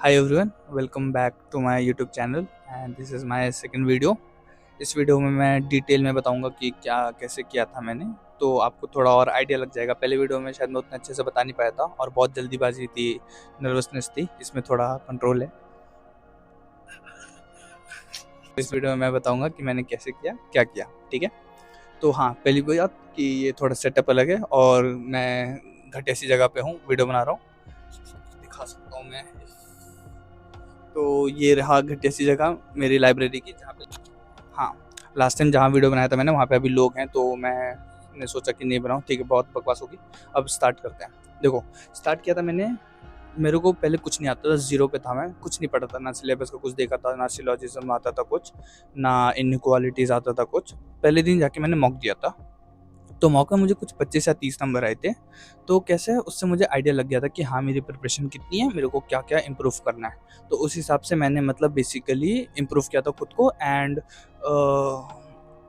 Hi everyone, welcome back to my YouTube channel and this is my second video। इस video में मैं detail में बताऊंगा कि क्या कैसे किया था मैंने, तो आपको थोड़ा और आइडिया लग जाएगा। पहले वीडियो में शायद मैं उतने अच्छे से बता नहीं पाया था और बहुत जल्दीबाजी थी, नर्वसनेस थी, इसमें थोड़ा कंट्रोल है। इस वीडियो में मैं बताऊंगा कि मैंने कैसे किया, क्या किया। ठीक है, तो हाँ, पहली बात कि ये थोड़ा सेटअप अलग है और मैं घटिया सी जगह पे हूँ, वीडियो बना रहा हूँ, दिखा सकता हूँ मैं। तो ये रहा घटिया सी जगह मेरी लाइब्रेरी की, जहाँ पे हाँ, लास्ट टाइम जहाँ वीडियो बनाया था मैंने, वहाँ पे अभी लोग हैं, तो मैंने सोचा कि नहीं बनाऊँ। ठीक है, बहुत बकवास होगी। अब स्टार्ट करते हैं। देखो, स्टार्ट किया था मैंने, मेरे को पहले कुछ नहीं आता था, ज़ीरो पे था मैं, कुछ नहीं पढ़ा था, ना सिलेबस का कुछ देखा था, ना सिलॉजिज़्म आता था कुछ, ना इनइक्वालिटीज़ आता था कुछ। पहले दिन जाके मैंने मॉक दिया था, तो मौका मुझे कुछ 25 या 30 नंबर आए थे। तो कैसे उससे मुझे आइडिया लग गया था कि हाँ, मेरी प्रिपरेशन कितनी है, मेरे को क्या-क्या इम्प्रूव करना है। तो उस हिसाब से मैंने मतलब बेसिकली इम्प्रूव किया था खुद को एंड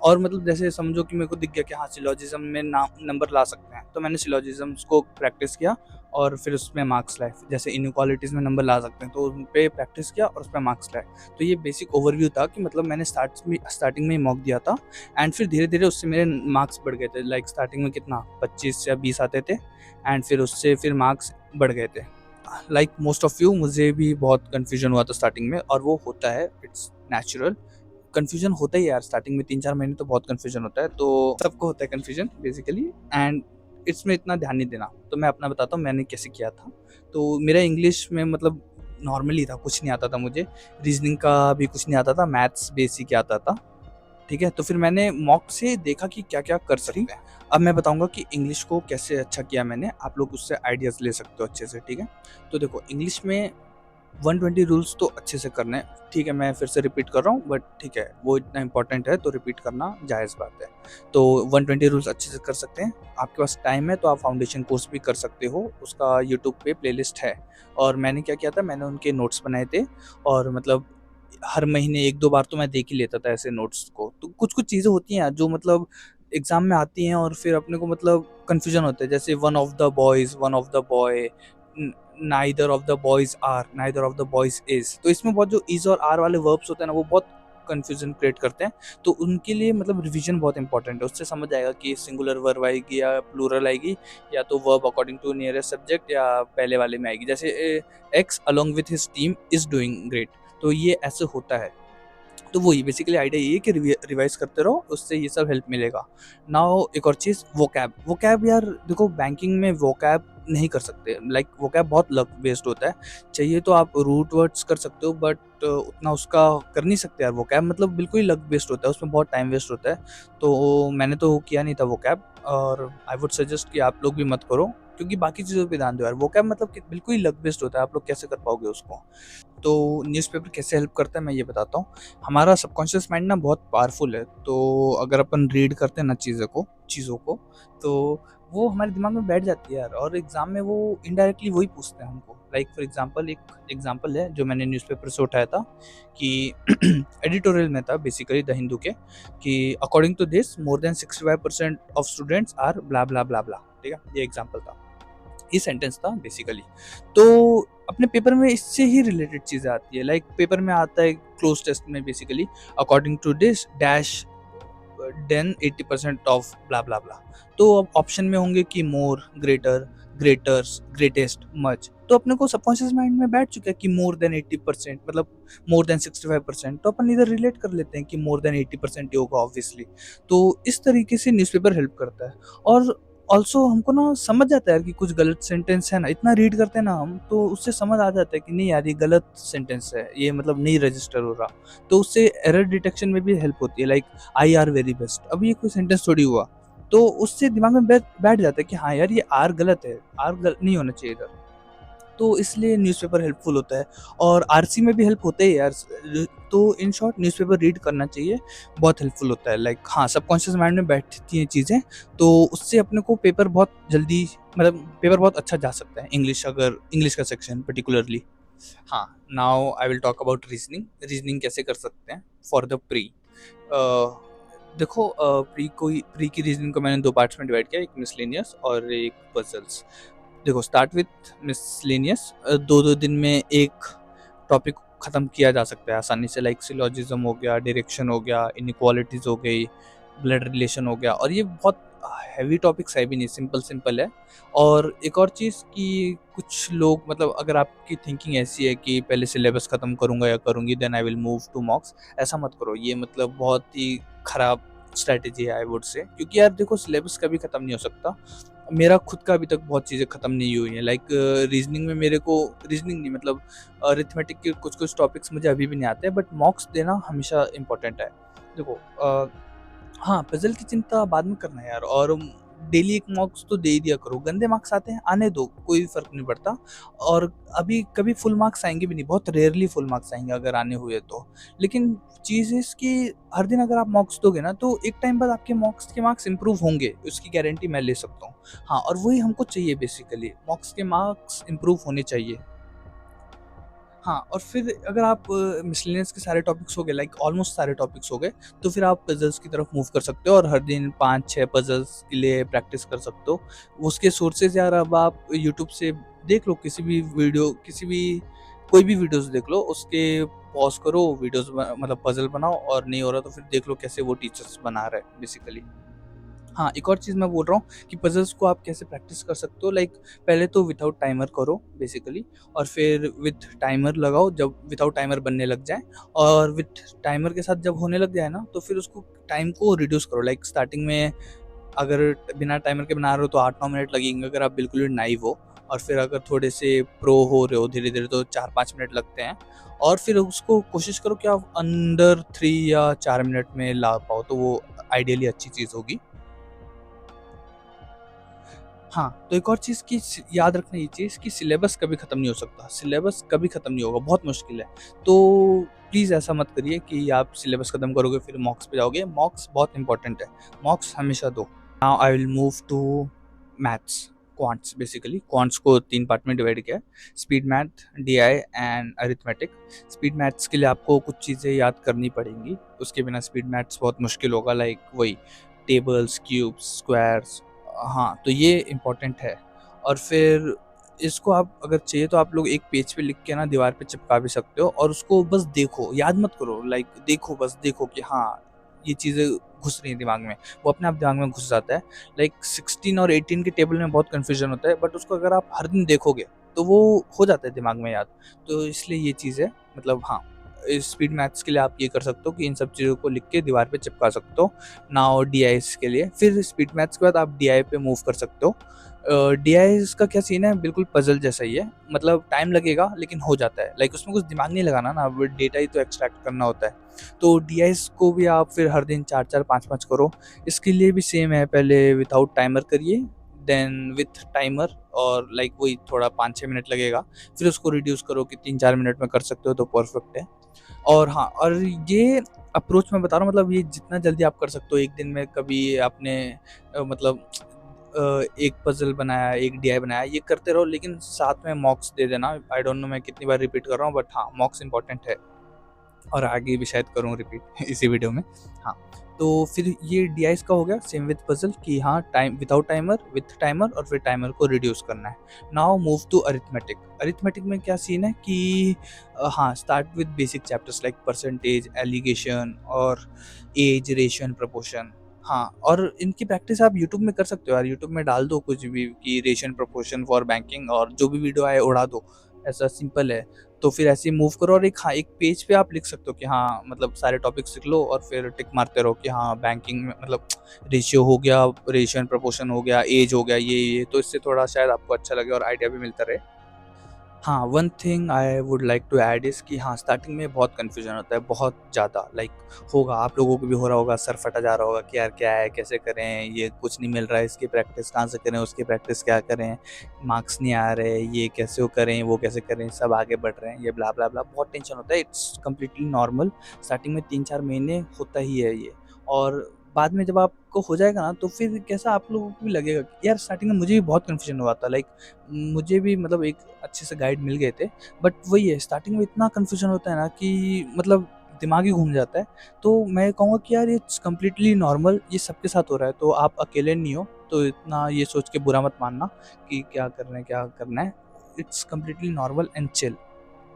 और मतलब जैसे समझो कि मेरे को दिख गया कि हाँ, सिलॉजिज़्म में ना नंबर ला सकते हैं, तो मैंने सिलॉजिज़म्स को प्रैक्टिस किया और फिर उसमें मार्क्स लाए। जैसे इनइक्वालिटीज़ में नंबर ला सकते हैं, तो उन पे प्रैक्टिस किया और उसमें मार्क्स लाए। तो ये बेसिक ओवरव्यू था कि मतलब मैंने स्टार्टिंग में ही मॉक दिया था एंड फिर धीरे-धीरे उससे मेरे मार्क्स बढ़ गए थे। लाइक स्टार्टिंग में कितना 25 या 20 आते थे एंड फिर उससे फिर मार्क्स बढ़ गए थे। लाइक मोस्ट ऑफ यू, मुझे भी बहुत कन्फ्यूजन हुआ था स्टार्टिंग में और वो होता है, इट्स नेचुरल। कन्फ्यूजन होता ही है यार, स्टार्टिंग में 3-4 महीने तो बहुत कन्फ्यूजन होता है, तो सबको होता है कन्फ्यूजन बेसिकली एंड इसमें इतना ध्यान नहीं देना। तो मैं अपना बताता हूँ मैंने कैसे किया था। तो मेरा इंग्लिश में मतलब नॉर्मली था, कुछ नहीं आता था मुझे। रीज़निंग का भी कुछ नहीं आता था, मैथ्स बेसिक ही आता था। ठीक है, तो फिर मैंने मॉक से देखा कि क्या-क्या कर सकते हैं। अब मैं बताऊँगा कि इंग्लिश को कैसे अच्छा किया मैंने, आप लोग उससे आइडियाज़ ले सकते हो अच्छे से, ठीक है? तो देखो, इंग्लिश में 120 रूल्स तो अच्छे से करने हैं। ठीक है, मैं फिर से रिपीट कर रहा हूँ बट ठीक है, वो इतना इम्पोर्टेंट है तो रिपीट करना जायज़ बात है। तो 120 रूल्स अच्छे से कर सकते हैं। आपके पास टाइम है तो आप फाउंडेशन कोर्स भी कर सकते हो, उसका यूट्यूब पे प्लेलिस्ट है। और मैंने क्या किया था, मैंने उनके नोट्स बनाए थे और मतलब हर महीने 1-2 बार तो मैं देख ही लेता था ऐसे नोट्स को। तो कुछ-कुछ चीज़ें होती हैं यार जो मतलब एग्ज़ाम में आती हैं और फिर अपने को मतलब कन्फ्यूज़न होता है। जैसे one of the boys, one of the boy, न neither of the boys are, neither of the boys is. तो इसमें बहुत जो इज़ और आर वाले वर्ब्स होते हैं ना, वो बहुत कन्फ्यूज़न क्रिएट करते हैं। तो उनके लिए मतलब रिवीजन बहुत इंपॉर्टेंट है। उससे समझ आएगा कि सिंगुलर वर्ब आएगी या प्लूरल आएगी, या तो verb according to nearest subject या पहले वाले में आएगी। जैसे X along with his team is doing great. तो ये ऐसे होता है। तो वही बेसिकली आइडिया ये है कि रिवाइज करते रहो, उससे ये सब हेल्प मिलेगा। नाउ एक और चीज़, वोकैब यार देखो, बैंकिंग में वोकैब नहीं कर सकते। लाइक वोकैब बहुत लक बेस्ड होता है। चाहिए तो आप रूट वर्ड्स कर सकते हो बट उतना उसका कर नहीं सकते यार। वोकैब मतलब बिल्कुल ही लक बेस्ड होता है, उसमें बहुत टाइम वेस्ट होता है। तो मैंने तो किया नहीं था वोकैब और आई वुड सजेस्ट कि आप लोग भी मत करो, क्योंकि बाकी चीज़ों पे ध्यान दो यार। वोकैब मतलब कि बिल्कुल ही लक बेस्ड होता है, आप लोग कैसे कर पाओगे उसको। तो न्यूज़पेपर कैसे हेल्प करता है मैं ये बताता हूँ। हमारा सबकॉन्शियस माइंड ना बहुत पावरफुल है, तो अगर अपन रीड करते हैं ना चीज़ों को, तो वो हमारे दिमाग में बैठ जाती है यार, और एग्ज़ाम में वो इनडायरेक्टली वही पूछते हैं हमको। लाइक फॉर एग्ज़ाम्पल, एक एग्ज़ाम्पल है जो मैंने न्यूज़पेपर से उठाया था कि एडिटोरियल में था बेसिकली द हिंदू के, कि according to this more than 65% of students are blah blah blah blah. ठीक है, ये एग्ज़ाम्पल था, ये सेंटेंस था बेसिकली। तो अपने पेपर में इससे ही रिलेटेड चीज़ें आती है। लाइक पेपर में आता है क्लोज टेस्ट में basically, according to this dash than 80% of blah blah blah. तो अब ऑप्शन में होंगे कि more, greater, greaters, greatest, much. तो अपने को सबकॉन्शियस माइंड में बैठ चुका है कि मोर देन 80%, मतलब मोर देन 65%। तो अपन इधर रिलेट कर लेते हैं कि मोर देन 80% ही होगा ऑब्वियसली। तो इस तरीके से न्यूज़पेपर हेल्प करता है। और ऑल्सो हमको ना समझ जाता है यार कि कुछ गलत सेंटेंस है ना, इतना रीड करते हैं ना हम, तो उससे समझ आ जाता है कि नहीं यार, ये गलत सेंटेंस है, ये मतलब नहीं रजिस्टर हो रहा। तो उससे एरर डिटेक्शन में भी हेल्प होती है। Like I R very best, अब ये कोई सेंटेंस थोड़ी हुआ। तो उससे दिमाग में बैठ जाता है कि हाँ यार, ये आर गलत है, नहीं होना चाहिए इधर। तो इसलिए न्यूज़पेपर हेल्पफुल होता है। और आरसी में भी हेल्प होते है यार। तो इन शॉर्ट न्यूज़पेपर रीड करना चाहिए, बहुत हेल्पफुल होता है। लाइक हाँ, सबकॉन्शियस माइंड में बैठती हैं चीज़ें, तो उससे अपने को पेपर बहुत जल्दी, मतलब पेपर बहुत अच्छा जा सकता है इंग्लिश, अगर इंग्लिश का सेक्शन पर्टिकुलरली। हाँ, now I will talk about reasoning कैसे कर सकते हैं फॉर द प्री। देखो, प्री की रीजनिंग को मैंने दो पार्ट्स में डिवाइड किया, एक मिसलेनियस और एक पजल्स। देखो, स्टार्ट विथ मिसलेनियस। दो दो दिन में एक टॉपिक ख़त्म किया जा सकता है आसानी से, लाइक सिलोजिज्म हो गया, डायरेक्शन हो गया, इनइक्वालिटीज़ हो गई, ब्लड रिलेशन हो गया। और ये बहुत हैवी टॉपिक्स है भी नहीं, सिंपल सिंपल है। और एक और चीज़ कि कुछ लोग मतलब अगर आपकी थिंकिंग ऐसी है कि पहले सिलेबस ख़त्म करूँगा या करूँगी then I will move to mocks, ऐसा मत करो। ये मतलब बहुत ही ख़राब स्ट्रैटेजी है आई वुड से, क्योंकि यार देखो सिलेबस कभी ख़त्म नहीं हो सकता। मेरा खुद का अभी तक बहुत चीज़ें ख़त्म नहीं हुई हैं, लाइक रीजनिंग में मेरे को, रीजनिंग नहीं मतलब अरिथमेटिक के कुछ कुछ टॉपिक्स मुझे अभी भी नहीं आते, बट मॉक्स देना हमेशा इंपॉर्टेंट है। देखो हाँ, पज़ल की चिंता बाद में करना यार, और डेली 1 मार्क्स तो दे ही दिया करो। गंदे मार्क्स आते हैं, आने दो, कोई फ़र्क नहीं पड़ता। और अभी कभी फुल मार्क्स आएँगे भी नहीं, बहुत रेयरली फुल मार्क्स आएँगे अगर आने हुए तो। लेकिन चीज़ इस कि हर दिन अगर आप मार्क्स दोगे ना, तो एक टाइम बाद आपके मॉक्स के मार्क्स इम्प्रूव होंगे, उसकी गारंटी मैं ले सकता हूँ। हाँ, और वही हमको चाहिए बेसिकली, मॉक्स के मार्क्स इम्प्रूव होने चाहिए। हाँ, और फिर अगर आप मिसलेनियस के सारे टॉपिक्स हो गए, लाइक ऑलमोस्ट सारे टॉपिक्स हो गए, तो फिर आप पज़ल्स की तरफ मूव कर सकते हो और हर दिन 5-6 पज़ल्स के लिए प्रैक्टिस कर सकते हो। उसके सोर्सेज़ यार अब आप यूट्यूब से देख लो, किसी भी वीडियो, किसी भी कोई भी वीडियोज़ देख लो, उसके पॉज़ करो, वीडियोज़ ब मतलब पज़ल बनाओ, और नहीं हो रहा तो फिर देख लो कैसे वो टीचर्स बना रहे हैं बेसिकली। हाँ, एक और चीज़ मैं बोल रहा हूँ कि पज़ल्स को आप कैसे प्रैक्टिस कर सकते हो, लाइक पहले तो विथआउट टाइमर करो बेसिकली, और फिर विथ टाइमर लगाओ जब विथआउट टाइमर बनने लग जाए। और विथ टाइमर के साथ जब होने लग जाए ना, तो फिर उसको टाइम को रिड्यूस करो। लाइक स्टार्टिंग में अगर बिना टाइमर के बना रहे हो तो 8-9 मिनट लगेंगे अगर आप बिल्कुल ही नाइव हो, और फिर अगर थोड़े से प्रो हो रहे हो धीरे-धीरे तो 4-5 मिनट लगते हैं। और फिर उसको कोशिश करो कि आप अंडर 3 या 4 मिनट में ला पाओ, तो वो आइडियली अच्छी चीज़ होगी। हाँ, तो एक और चीज़ की याद रखना ये चीज़ कि सिलेबस कभी ख़त्म नहीं हो सकता, सिलेबस कभी ख़त्म नहीं होगा, बहुत मुश्किल है। तो प्लीज़ ऐसा मत करिए कि आप सिलेबस ख़त्म करोगे फिर मॉक्स पे जाओगे, मॉक्स बहुत इंपॉर्टेंट है, मॉक्स हमेशा दो। Now I will move to maths, quants basically. Quants को 3 पार्ट में डिवाइड किया है, speed math, DI and arithmetic. Speed maths के लिए आपको कुछ चीज़ें याद करनी पड़ेंगी, उसके बिना स्पीड मैथ्स बहुत मुश्किल होगा, लाइक वही टेबल्स, क्यूब्स, स्क्वायर्स। हाँ, तो ये इम्पोर्टेंट है। और फिर इसको आप अगर चाहिए तो आप लोग एक पेज पे लिख के ना दीवार पे चिपका भी सकते हो, और उसको बस देखो, याद मत करो, लाइक देखो, बस देखो कि हाँ, ये चीज़ें घुस रही हैं दिमाग में, वो अपने आप दिमाग में घुस जाता है। लाइक 16 और 18 के टेबल में बहुत कन्फ्यूजन होता है, बट उसको अगर आप हर दिन देखोगे, तो वो हो जाता है दिमाग में याद। तो इसलिए ये चीज़ है, मतलब हाँ, स्पीड मैथ्स के लिए आप ये कर सकते हो कि इन सब चीज़ों को लिख के दीवार पे चिपका सकते हो। नाउ डीआईएस के लिए, फिर स्पीड मैथ्स के बाद आप डीआई पे मूव कर सकते हो। डीआईएस का क्या सीन है, बिल्कुल पजल जैसा ही है, मतलब टाइम लगेगा लेकिन हो जाता है। लाइक उसमें कुछ दिमाग नहीं लगाना ना, वो डेटा ही तो एक्सट्रैक्ट करना होता है। तो डीआईएस को भी आप फिर हर दिन 4-4, 5-5 करो। इसके लिए भी सेम है, पहले विदाउट टाइमर करिए, देन विथ टाइमर, और लाइक वही थोड़ा 5-6 मिनट लगेगा। फिर उसको रिड्यूस करो कि 3-4 मिनट में कर सकते हो, तो परफेक्ट है। और हाँ, और ये अप्रोच मैं बता रहा हूँ, मतलब ये जितना जल्दी आप कर सकते हो, एक दिन में कभी आपने मतलब एक पज़ल बनाया, एक डीआई बनाया, ये करते रहो, लेकिन साथ में मॉक्स दे देना। आई डोंट नो मैं कितनी बार रिपीट कर रहा हूँ, बट हाँ, मॉक्स इम्पोर्टेंट है, और आगे भी शायद करूँ रिपीट इसी वीडियो में। हाँ, तो फिर ये डीआईस का हो गया सेम विद पज़ल कि हाँ, time without timer, with timer, और फिर टाइमर को रिड्यूस करना है। Now move to arithmetic. Arithmetic में क्या सीन है कि हाँ, start with basic chapters like percentage, alligation, और एज, रेशियो एंड प्रोपोर्शन। हाँ, और इनकी प्रैक्टिस आप यूट्यूब में कर सकते हो यार, यूट्यूब में डाल दो कुछ भी कि ratio and proportion for banking, और जो भी वीडियो आए उड़ा दो, ऐसा सिंपल है। तो फिर ऐसे ही मूव करो, और एक हाँ, एक पेज पे आप लिख सकते हो कि हाँ, मतलब सारे टॉपिक्स लिख लो, और फिर टिक मारते रहो कि हाँ, बैंकिंग में मतलब रेशियो हो गया, रेशियो एंड प्रोपोर्शन हो गया, एज हो गया, ये तो इससे थोड़ा शायद आपको अच्छा लगे और आइडिया भी मिलता रहे। हाँ, one thing I would like to add is कि हाँ, स्टार्टिंग में बहुत कन्फ्यूज़न होता है, बहुत ज़्यादा, लाइक होगा, आप लोगों को भी हो रहा होगा, सर फटा जा रहा होगा कि यार क्या है, कैसे करें, ये कुछ नहीं मिल रहा है, इसकी प्रैक्टिस कहाँ से करें, उसकी प्रैक्टिस क्या करें, मार्क्स नहीं आ रहे, ये कैसे वो करें, वो कैसे करें, सब आगे बढ़ रहे हैं, ये ब्ला ब्ला ब्ला, बहुत टेंशन होता है। इट्स कम्प्लीटली नॉर्मल, स्टार्टिंग में 3-4 महीने होता ही है ये। और बाद में जब आपको हो जाएगा ना, तो फिर कैसा आप लोगों को भी लगेगा कि यार स्टार्टिंग में मुझे भी बहुत कन्फ्यूजन हुआ था, लाइक मुझे भी मतलब एक अच्छे से गाइड मिल गए थे, बट वही है, स्टार्टिंग में इतना कन्फ्यूजन होता है ना कि मतलब दिमाग ही घूम जाता है। तो मैं कहूँगा कि यार इट्स कम्प्लीटली नॉर्मल, ये सबके साथ हो रहा है, तो आप अकेले नहीं हो, तो इतना ये सोच के बुरा मत मानना कि क्या करना है, क्या करना है। It's completely normal and chill.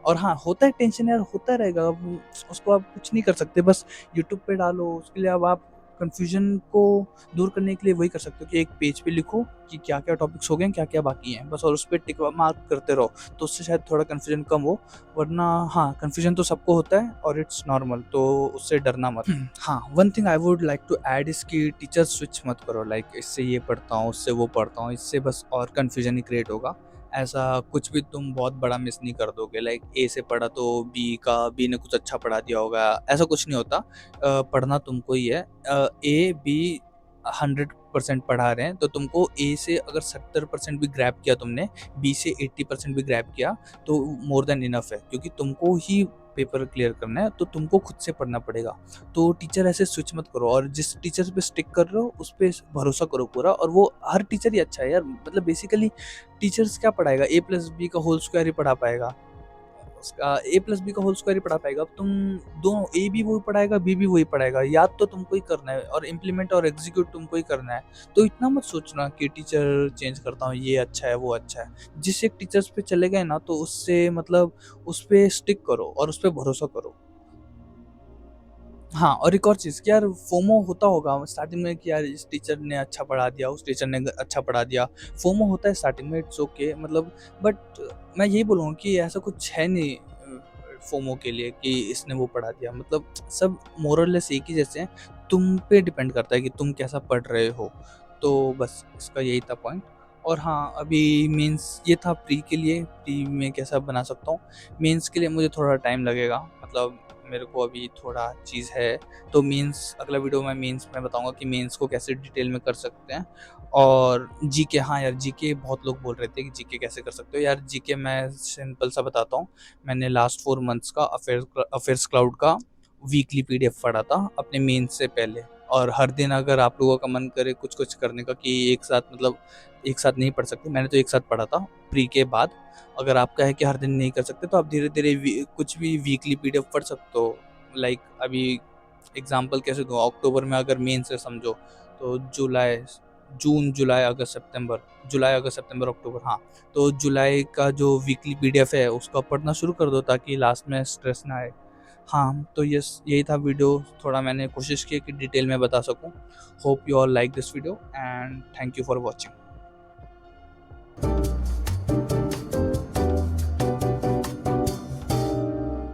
और हाँ, होता है टेंशन यार, होता रहेगा, अब उसको आप कुछ नहीं कर सकते, बस यूट्यूब पे डालो, उसके लिए अब आप कन्फ्यूज़न को दूर करने के लिए वही कर सकते हो कि एक पेज पे लिखो कि क्या-क्या टॉपिक्स हो गए हैं, क्या-क्या बाकी हैं, बस और उस पे टिक मार्क करते रहो, तो उससे शायद थोड़ा कन्फ्यूज़न कम हो, वरना हाँ, कन्फ्यूज़न तो सबको होता है और इट्स नॉर्मल, तो उससे डरना मत। हाँ, one thing I would like to add is कि टीचर स्विच मत करो, लाइक इससे ये पढ़ता हूँ, उससे वो पढ़ता हूँ, इससे बस और कन्फ्यूज़न ही क्रिएट होगा। ऐसा कुछ भी तुम बहुत बड़ा मिस नहीं कर दोगे, लाइक ए से पढ़ा तो बी ने कुछ अच्छा पढ़ा दिया होगा, ऐसा कुछ नहीं होता। पढ़ना तुमको ही है। ए बी 100% पढ़ा रहे हैं, तो तुमको ए से अगर 70% भी ग्रैब किया तुमने, बी से 80% भी ग्रैब किया, तो मोर देन इनफ है, क्योंकि तुमको ही पेपर क्लियर करना है, तो तुमको खुद से पढ़ना पड़ेगा। तो टीचर ऐसे स्विच मत करो, और जिस टीचर पे स्टिक कर रहे हो उस पे भरोसा करो पूरा, और वो हर टीचर ही अच्छा है यार, मतलब बेसिकली टीचर्स क्या पढ़ाएगा, ए प्लस बी का होल स्क्वायर ही पढ़ा पाएगा, उसका ए प्लस बी का होल स्क्वायर ही पढ़ा पाएगा। अब तुम दोनों, ए भी वही पढ़ाएगा, बी भी वही पढ़ाएगा, याद तो तुमको ही करना है और इम्प्लीमेंट और एग्जीक्यूट तुमको ही करना है। तो इतना मत सोचना कि टीचर चेंज करता हूँ, ये अच्छा है वो अच्छा है। जिस एक टीचर्स पे चले गए ना, तो उससे मतलब उस पे स्टिक करो और उस पे भरोसा करो। हाँ, और एक और चीज़ कि यार फोमो होता होगा स्टार्टिंग में कि यार इस टीचर ने अच्छा पढ़ा दिया, उस टीचर ने अच्छा पढ़ा दिया। फोमो होता है स्टार्टिंग में, इट्स ओके, मतलब बट मैं यही बोलूँगा कि ऐसा कुछ है नहीं फोमो के लिए कि इसने वो पढ़ा दिया, मतलब सब मोर और लेस एक ही जैसे हैं। तुम पे डिपेंड करता है कि तुम कैसा पढ़ रहे हो। तो बस इसका यही था पॉइंट। और हाँ, अभी मेंस ये था प्री के लिए, प्री में कैसा बना सकता हूँ। मेंस के लिए मुझे थोड़ा टाइम लगेगा, मतलब मेरे को अभी थोड़ा चीज़ है, तो मेंस अगला वीडियो में मेंस में बताऊंगा कि मेंस को कैसे डिटेल में कर सकते हैं। और जीके, हाँ यार जीके बहुत लोग बोल रहे थे कि जीके कैसे कर सकते हो यार। जीके मैं सिंपल सा बताता हूँ। मैंने लास्ट 4 मंथ्स का अफेयर्स क्लाउड का वीकली पीडीएफ पढ़ा था अपने मेंस से पहले। और हर दिन अगर आप लोगों का मन करे कुछ कुछ करने का कि एक साथ, मतलब एक साथ नहीं पढ़ सकते, मैंने तो एक साथ पढ़ा था प्री के बाद। अगर आपका है कि हर दिन नहीं कर सकते, तो आप धीरे धीरे कुछ भी वीकली पीडीएफ पढ़ सकते हो। लाइक अभी एग्जांपल कैसे दूँ, अक्टूबर में अगर मेन से समझो, तो जून जुलाई अगस्त सितंबर, अक्टूबर, हाँ, तो जुलाई का जो वीकली पीडीएफ है उसका पढ़ना शुरू कर दो, ताकि लास्ट में स्ट्रेस ना आए। हाँ, तो यस, यही था वीडियो। थोड़ा मैंने कोशिश की कि डिटेल में बता सकूँ। Hope you all like this video and thank you for watching.